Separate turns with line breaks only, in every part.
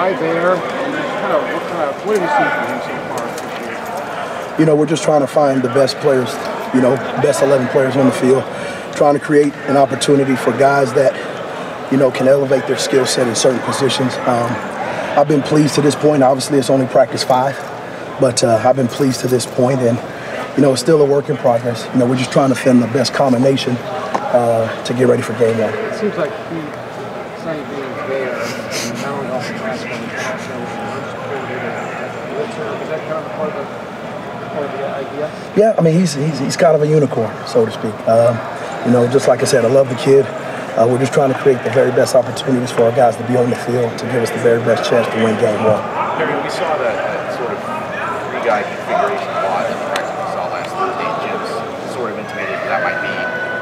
guy there? What have you seen from him so far this year?
You know, we're just trying to find the best players, you know, best 11 players on the field, trying to create an opportunity for guys that, you know, can elevate their skill set in certain positions. I've been pleased to this point. Obviously, it's only practice 5, but I've been pleased to this point, and you know, it's still a work in progress. You know, we're just trying to find the best combination to get ready for game 1.
It seems like Sonny being there, and not only off the grass, but also is that kind of part of the idea?
Yeah, I mean, he's kind of a unicorn, so to speak. You know, just like I said, I love the kid. We're just trying to create the very best opportunities for our guys to be on the field to give us the very best chance to win game 1.
Harry, we saw that sort of 3-guy configuration a lot in the practice we saw last Thursday. Jim's sort of intimated that might be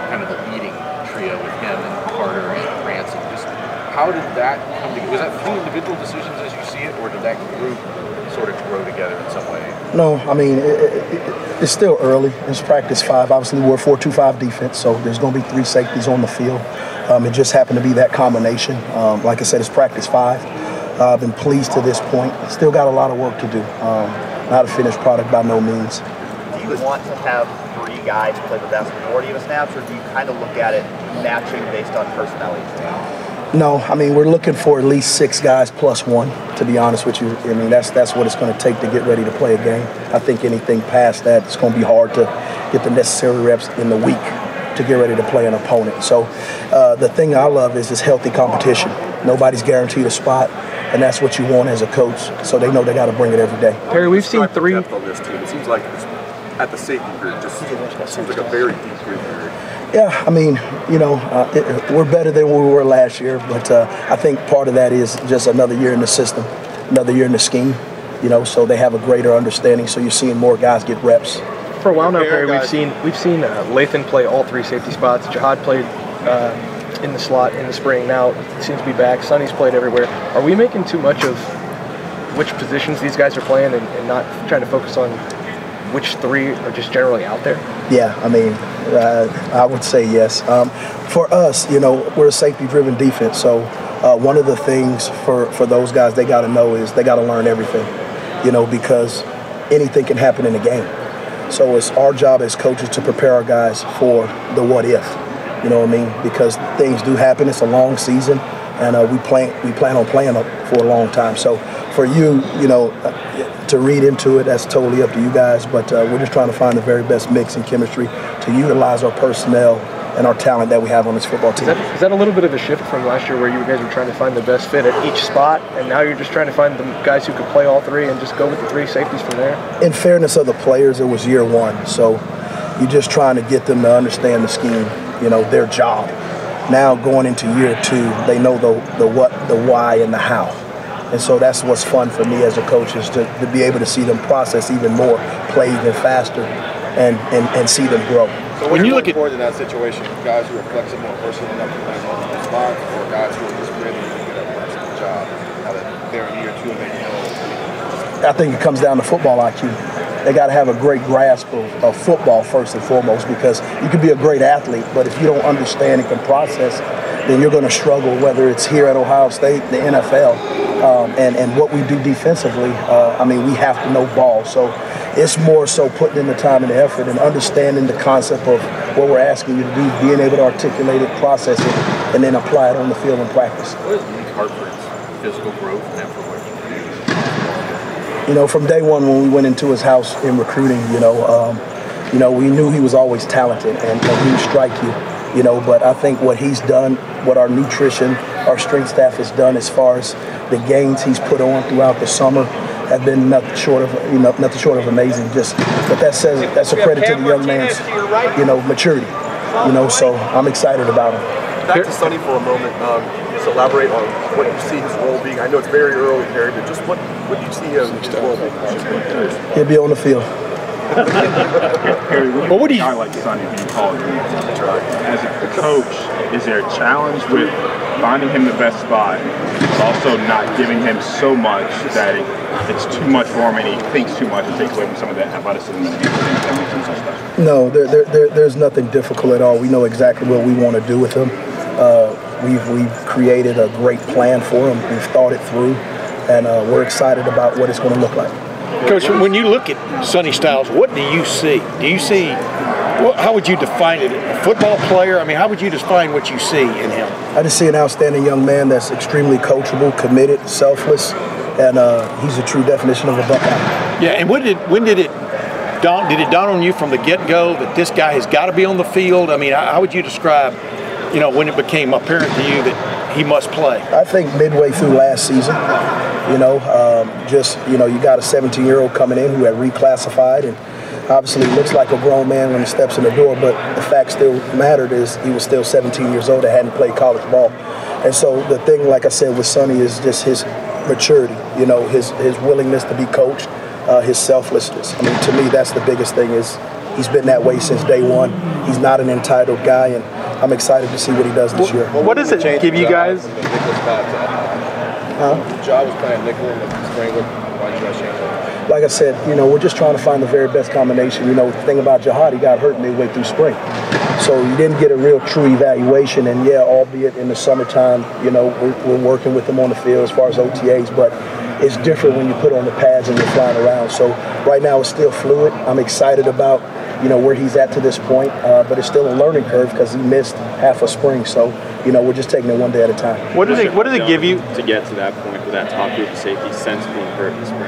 kind of the leading trio with him and Carter and Ransom. Just how did that come together? Was that few individual decisions as you see it, or did that group sort of grow together in some way?
No, I mean, it's still early. It's practice 5. Obviously, we're a 4-2-5 defense, so there's going to be 3 safeties on the field. It just happened to be that combination. Like I said, it's practice 5. I've been pleased to this point. Still got a lot of work to do. Not a finished product by no means.
Do you want to have 3 guys play the vast majority of the snaps, or do you kind of look at it matching based on personality?
No, I mean, we're looking for at least 6 guys plus 1, to be honest with you. I mean, that's what it's going to take to get ready to play a game. I think anything past that, it's going to be hard to get the necessary reps in the week to get ready to play an opponent. So the thing I love is this healthy competition. Nobody's guaranteed a spot, and that's what you want as a coach. So they know they got to bring it every day.
Harry, we've seen 3
depth on this team. It seems like it's at the safety group, just seems like a very deep group here.
Yeah, I mean, you know, we're better than we were last year, but I think part of that is just another year in the system, another year in the scheme, you know, so they have a greater understanding. So you're seeing more guys get reps.
For a while now, Harry, we've seen Lathan play all 3 safety spots. Jihad played in the slot in the spring. Now it seems to be back. Sonny's played everywhere. Are we making too much of which positions these guys are playing and not trying to focus on which 3 are just generally out there?
Yeah, I mean, I would say yes. For us, you know, we're a safety-driven defense, so one of the things for those guys they got to know is they got to learn everything, you know, because anything can happen in a game. So it's our job as coaches to prepare our guys for the what if, you know what I mean? Because things do happen. It's a long season, and we plan on playing for a long time. So for you, you know, to read into it, that's totally up to you guys. But we're just trying to find the very best mix and chemistry to utilize our personnel and our talent that we have on this football team.
Is that a little bit of a shift from last year where you guys were trying to find the best fit at each spot, and now you're just trying to find the guys who could play all 3 and just go with the 3 safeties from there?
In fairness of the players, it was year 1, so you're just trying to get them to understand the scheme, you know, their job. Now going into year 2, they know the what, the why, and the how. And so that's what's fun for me as a coach is to be able to see them process even more, play even faster, and see them grow.
So when you look forward in that situation, guys who are flexible and versatile enough to play multiple spots, or guys who are just really good at one job, now that they're in year 2 and they know?
I think it comes down to football IQ. They got to have a great grasp of football first and foremost, because you could be a great athlete, but if you don't understand and can process, then you're going to struggle, whether it's here at Ohio State, the NFL, and what we do defensively. I mean, we have to know ball. So it's more so putting in the time and the effort and understanding the concept of what we're asking you to do, being able to articulate it, process it, and then apply it on the field in practice.
What is Malik Hartford's physical growth meant for what you do?
You know, from day 1 when we went into his house in recruiting, you know, we knew he was always talented and he would strike you, you know, but I think what he's done, what our nutrition, our strength staff has done as far as the gains he's put on throughout the summer have been nothing short of amazing. But that's a credit to the young man's, you know, maturity. You know, so I'm excited about him.
Back to Sonny for a moment. Just elaborate on what you see his role being. I know it's very early, Harry, but just what do you see his role being?
He'll be on the field.
Harry, what would a guy like Sonny being called as a coach? Is there a challenge with finding him the best spot, but also not giving him so much that it's too much for him and he thinks too much and takes away from some of that athleticism and things that makes him so special?
No, there's nothing difficult at all. We know exactly what we want to do with him. We've created a great plan for him. We've thought it through. and we're excited about what it's going to look like.
Coach, when you look at Sonny Styles, what do you see? Do you see, how would you define it? A football player? I mean, how would you define what you see in him?
I just see an outstanding young man that's extremely coachable, committed, selfless, and he's a true definition of a Buckeye.
Yeah, and when did it dawn on you from the get-go that this guy has got to be on the field? I mean, how would you describe, when it became apparent to you that he must play?
I think midway through last season, you got a 17-year-old coming in who had reclassified and obviously looks like a grown man when he steps in the door, but the fact still mattered is he was still 17 years old and hadn't played college ball. And so the thing, like I said, with Sonny is just his maturity, his willingness to be coached, his selflessness. I mean, to me, that's the biggest thing is he's been that way since day one. He's not an entitled guy, and I'm excited to see what he does this year.
What does it give you guys?
Ja was playing nickel in the spring. Why did you guys change that?
Like I said, we're just trying to find the very best combination. The thing about Jihad, he got hurt midway through spring. So you didn't get a real true evaluation. And yeah, albeit in the summertime, we're working with him on the field as far as OTAs, but it's different when you put on the pads and you're flying around. So right now it's still fluid. I'm excited about, where he's at to this point, but it's still a learning curve because he missed half a spring. So, we're just taking it one day at a time.
What does it give you
to get to that point with that top group of safety since being hurt this spring?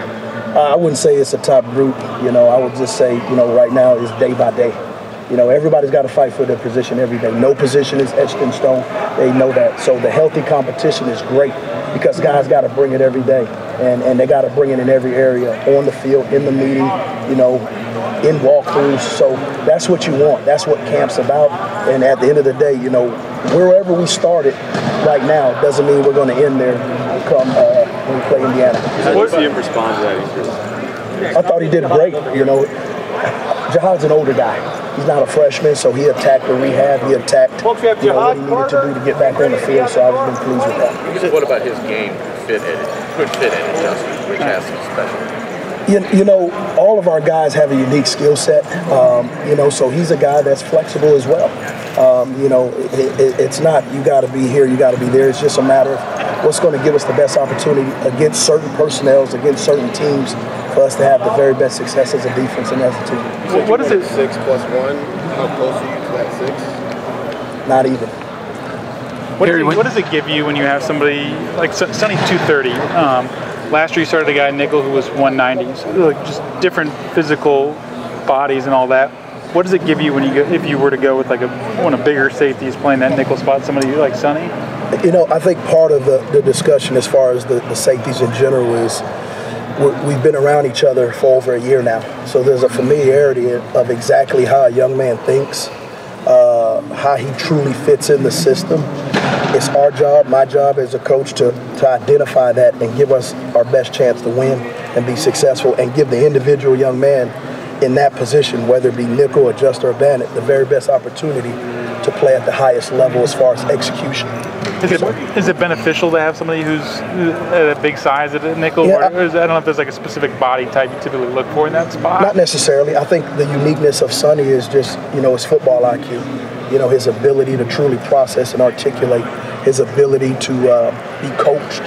I wouldn't say it's a top group. I would just say, right now is day by day. Everybody's got to fight for their position every day. No position is etched in stone. They know that. So the healthy competition is great because guys got to bring it every day. And they got to bring it in every area, on the field, in the meeting, in walkthroughs. So that's what you want. That's what camp's about. And at the end of the day, wherever we started right now doesn't mean we're going to end there come when we play Indiana.
How do you see him respond to that increase?
I thought he did great. Jihad's an older guy. He's not a freshman, so he attacked the rehab. He attacked what he needed to do to get back on the field. So I was been pleased with that.
What about his game could fit in adjustment, which has some special?
All of our guys have a unique skill set. So he's a guy that's flexible as well. It's not you got to be here, you got to be there. It's just a matter of what's going to give us the best opportunity against certain personnels, against certain teams, for us to have the very best success as a defense and as a team.
What is it? 6 + 1. How close are you to that 6?
Not even.
What does it give you when you have somebody like Sonny's 230? Last year you started a guy nickel who was 190. So just different physical bodies and all that. What does it give you when if you were to go with like one of bigger safeties playing that nickel spot, somebody like Sonny?
I think part of the discussion as far as the safeties in general is we've been around each other for over a year now. So there's a familiarity of exactly how a young man thinks, how he truly fits in the system. It's our job, my job as a coach, to identify that and give us our best chance to win and be successful and give the individual young man in that position, whether it be nickel, adjuster, or bandit, the very best opportunity to play at the highest level as far as execution.
Is it beneficial to have somebody who's at a big size at a nickel?
Yeah,
I don't know if there's like a specific body type you typically look for in that spot.
Not necessarily. I think the uniqueness of Sonny is just, his football IQ. His ability to truly process and articulate, his ability to be coached,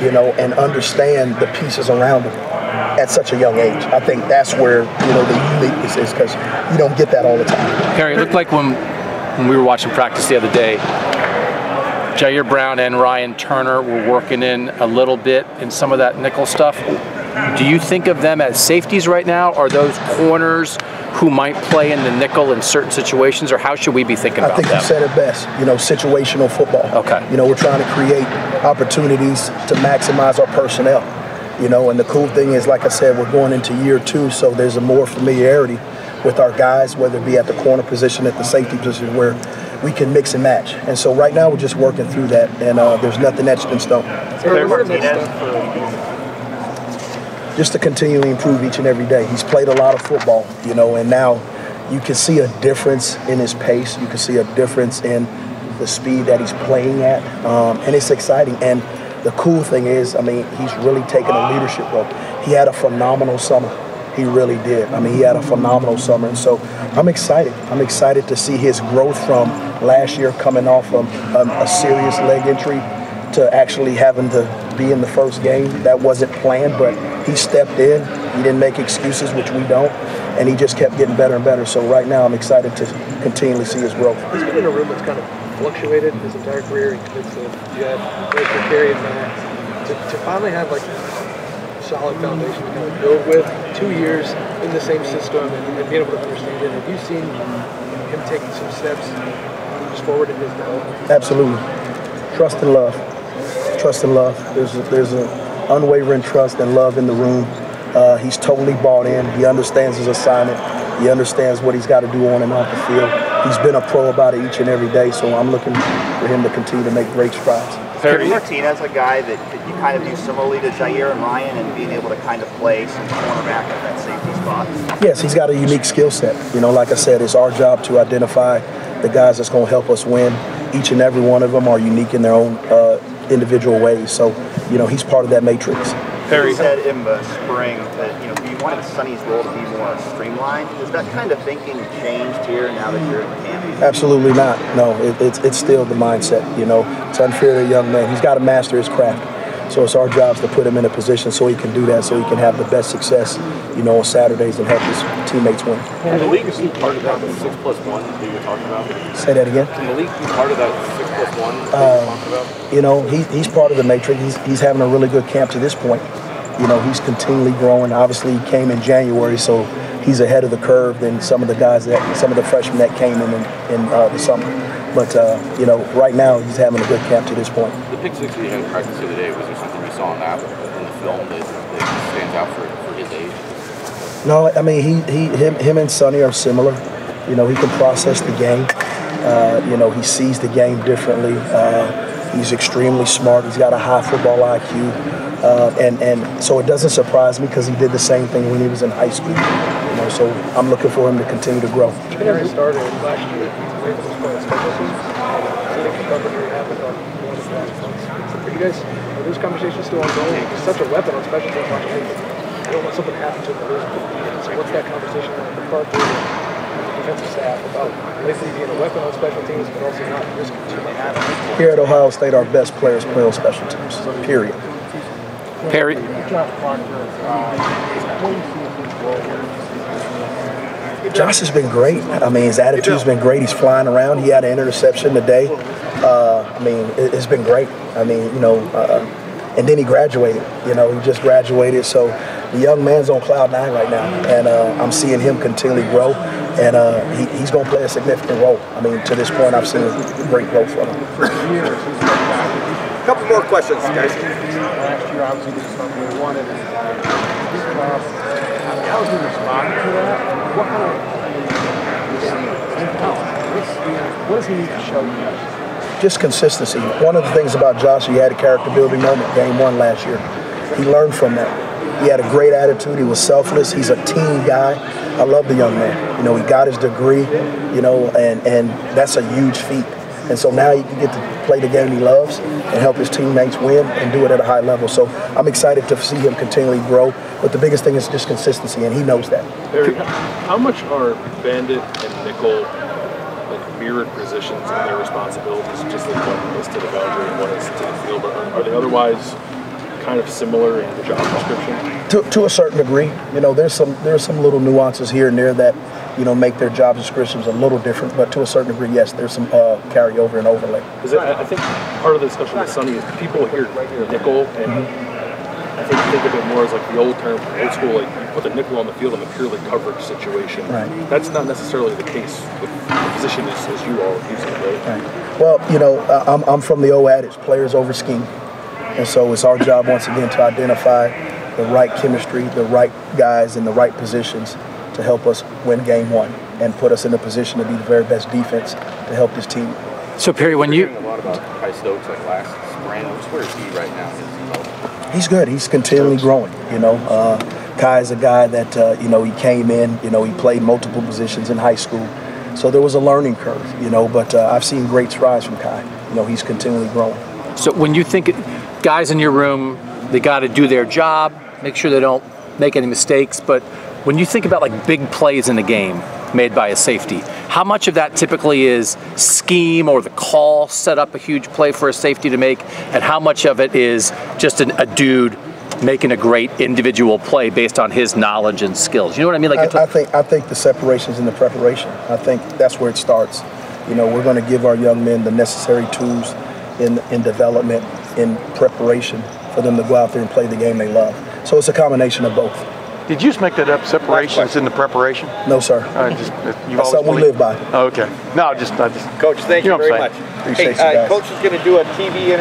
and understand the pieces around him at such a young age. I think that's where, the uniqueness is, because you don't get that all the time.
Harry, it looked like when we were watching practice the other day, Jair Brown and Ryan Turner were working in a little bit in some of that nickel stuff. Do you think of them as safeties right now? Are those corners who might play in the nickel in certain situations, or how should we be thinking about them?
I think you said it best, situational football.
Okay.
We're trying to create opportunities to maximize our personnel. And the cool thing is, like I said, we're going into year 2, so there's a more familiarity with our guys, whether it be at the corner position, at the safety position, where we can mix and match. And so right now we're just working through that, and there's nothing etched in stone. Just to continually improve each and every day. He's played a lot of football, and now you can see a difference in his pace. You can see a difference in the speed that he's playing at, and it's exciting. And the cool thing is, he's really taken a leadership role. He had a phenomenal summer. He really did. He had a phenomenal summer, and so I'm excited. I'm excited to see his growth from last year, coming off of a serious leg injury, to actually having to be in the first game. That wasn't planned, but he stepped in. He didn't make excuses, which we don't, and he just kept getting better and better. So right now I'm excited to continually see his growth.
He's been in a room that's kind of fluctuated his entire career. It's Jet, Carey, and Matt. To finally have like a solid foundation to kind of build with, 2 years in the same system and being able to understand it. Have you seen him taking some steps just forward in his development?
Absolutely. Trust and love. Trust and love. There's an unwavering trust and love in the room. He's totally bought in. He understands his assignment. He understands what he's got to do on and off the field. He's been a pro about it each and every day, so I'm looking for him to continue to make great strides.
Is Martinez a guy that you kind of do similarly to Jair and Ryan and being able to kind of play some cornerback at that safety spot?
Yes, he's got a unique skill set. You know, like I said, it's our job to identify the guys that's going to help us win. Each and every one of them are unique in their own individual ways. So, you know, he's part of that matrix.
You said in the spring that, you know, you wanted Sonny's role to be more streamlined. Has that kind of thinking changed here now that you're in the camp?
Absolutely not. No, it's still the mindset, you know. It's unfair to a young man. He's got to master his craft. So it's our jobs to put him in a position so he can do that, so he can have the best success, you know, on Saturdays and help his teammates win.
Can the league be part of that 6+1 that you were talking about?
Say that again?
Can the league be part of that 6+1 that you were talking about?
You know, he's part of the matrix. He's having a really good camp to this point. You know, he's continually growing. Obviously, he came in January, so he's ahead of the curve than some of the freshmen that came in the summer. But, you know, right now he's having a good camp to this point.
The pick six that you had in practice the other day, was there something you saw in that in the film that stands out for his age?
No, I mean, him and Sonny are similar. You know, he can process the game. You know, he sees the game differently. He's extremely smart. He's got a high football IQ. And so it doesn't surprise me because he did the same thing when he was in high school. You know, so I'm looking for him to continue to grow.
Even as he started last year, he was playing special teams. Are you guys, are those conversations still ongoing? He's such a weapon on special teams. I don't want something to happen to him. So what's that conversation like the part of the defensive staff about basically being a weapon on special teams, but also not risking too much?
Here at Ohio State, our best players play on special teams, period.
Perry.
Josh has been great. I mean, his attitude's been great. He's flying around. He had an interception today. I mean, it's been great. I mean, you know, and then he graduated. You know, he just graduated. So the young man's on cloud 9 right now, and I'm seeing him continually grow, and he's going to play a significant role. I mean, to this point, I've seen great growth from him.
A couple more questions, guys.
Last year, obviously, this is something we wanted. How was he responding to that? What kind of, what does he need to show you?
Just consistency. One of the things about Josh, he had a character building moment game 1 last year. He learned from that. He had a great attitude. He was selfless. He's a team guy. I love the young man. You know, he got his degree, you know, and that's a huge feat. And so now he can get to play the game he loves and help his teammates win and do it at a high level. So I'm excited to see him continually grow. But the biggest thing is just consistency, and he knows that.
Barry, how much are bandit and nickel like mirrored positions in their responsibilities, just like one is to the boundary and one is to the field? Are they otherwise kind of similar in the job description?
To a certain degree. You know, there's some little nuances here and there that, you know, make their job descriptions a little different, but to a certain degree, yes, there's some carryover and overlay.
I think part of the discussion with Sonny is people hear nickel, and I think of it more as like the old term, old school, like you put the nickel on the field in a purely coverage situation.
Right.
That's not necessarily the case with the position as you all use it, right?
Right. Well, you know, I'm from the old adage, players over scheme. And so it's our job, once again, to identify the right chemistry, the right guys in the right positions to help us win game 1 and put us in a position to be the very best defense to help this team.
So, Perry, when you...
a lot about Kai Stokes like last spring. Where is he right now?
He's good. He's continually growing, you know. Kai is a guy that, you know, he came in, you know, he played multiple positions in high school. So there was a learning curve, you know, but I've seen great strides from Kai. You know, he's continually growing.
So when you think guys in your room, they got to do their job, make sure they don't make any mistakes, but when you think about like big plays in the game made by a safety, How much of that typically is scheme or the call set up a huge play for a safety to make, and how much of it is just a dude making a great individual play based on his knowledge and skills? You know what I mean? Like
I think the separation's in the preparation. I think that's where it starts. You know, we're going to give our young men the necessary tools in development, in preparation for them to go out there and play the game they love. So it's a combination of both.
Did you just make that up? Separations in the preparation?
No, sir.
That's
something we live by.
Oh, okay. No, I just.
Coach, thank you very much.
Appreciate you guys.
Coach is going to do a TV interview.